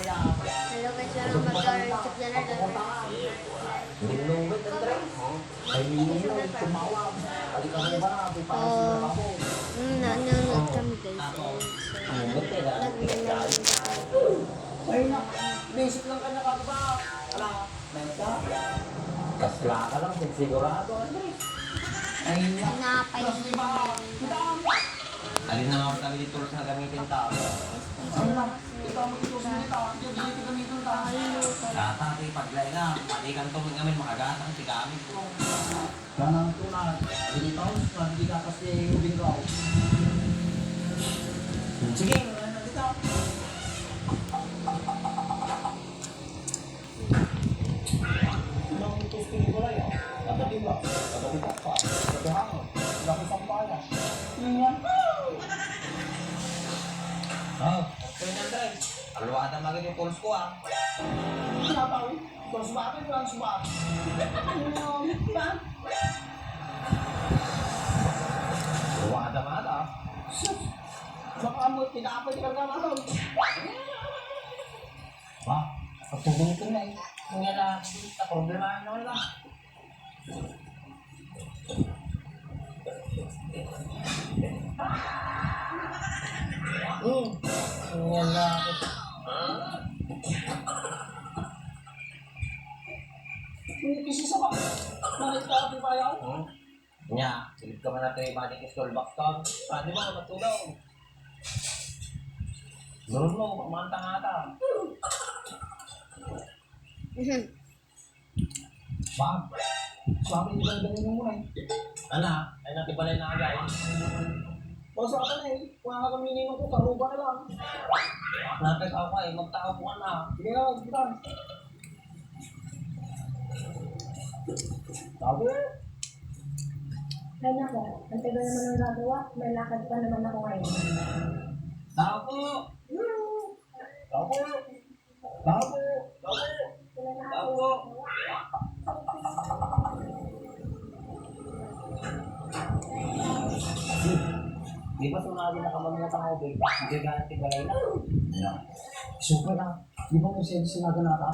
Hello guys, walang mag-YouTube na lang. Nanonood kami guys. Basic lang ka nakakaba. Ala, nasa. Kasla ka lang, sigurado, Andres. Ay, Napay. alin na nga kami dito sa gamitin tao. Ito mo dito sa mga tao, dito gamitin tao. Tatati, paglay na, pati kang tuming kami, makagatang, tigamit ko. Kanang tunat, dito, hindi ka kasi ubing ko. Sige, wala na dito. Ilang ito sa ko lang yan. Katabi ba? Katabi ba? Katabi hangin. Katabi sampaya. Yan. Oh, okay na Andres. Alwada magiging yung pulse ko ah. Sinabaw? Pulse ba akin? Walang suba. Alwada mga ah. Baka mo, tinapay ka lang naman. Ba? Pagtubong ko na eh. Kung yan na, problema naman lang. Yan na. Kisi sa ba? Nakit ka ating bayaw? Nya, silip ka man natin yung magic stall box ka. Di ba, matulong? Doon mo, pagmanta nga ata. Bang, sabi hindi lang ganun mo muna eh. Ana, ay natibalay na agay. O sa akin eh, wala ka minimum ko, karuba na lang. Napit ako eh, magtao po ka na. Sige na, kita. Sabi eh. Ay nako, ang tagal naman ang gagawa. May lakad pa naman ako ngayon. Tao po! Tao po! Tao po! Tao po! Tao po! Di ba sunabi na kamamutan ako, babe? Hindi ganti balay na. Super na. Di ba may sinaga na ka?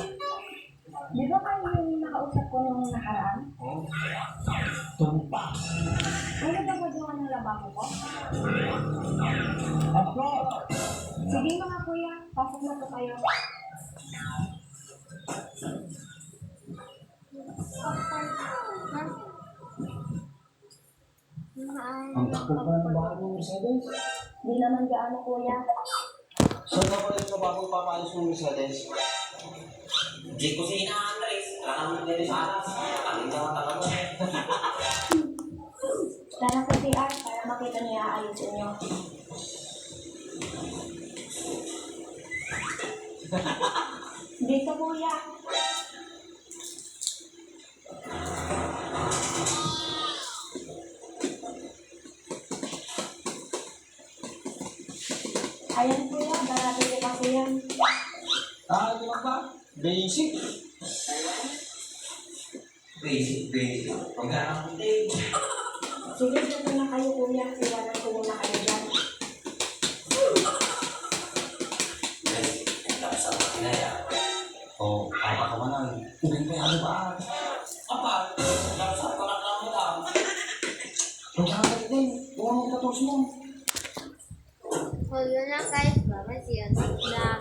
Di ba kayo yung nakausap ko nung nakaraan? Oo. Tumpa. Ano ba magawa ng labako ko? Ako! Sige mga kuya, pasok na po kayo. Ang takot pa ng bahay ng Mercedes. Di naman gaano kuya. Saan ka pa rin sa bagong papaalis ng Mercedes? Di ko sina, Andres. Alam mo din sa atas. Aling ka mataka mo. Tara sa CR para makita niya ayusin niyo. Dito kuya. Ayan kuya, darating ko kasi yan. Ano lang ba? Basic. Basic. Pag-aarang din. Sige, dito na kayo kuya. Iwanan ko muna kayo dyan. Sa makina yan. O, apa ka man ang uling pa yan ba? Apa? Sa palakang mo lang. Pagkakas din. Huwag mo katos mo. So yun lang guys, bye-bye. See you next vlog.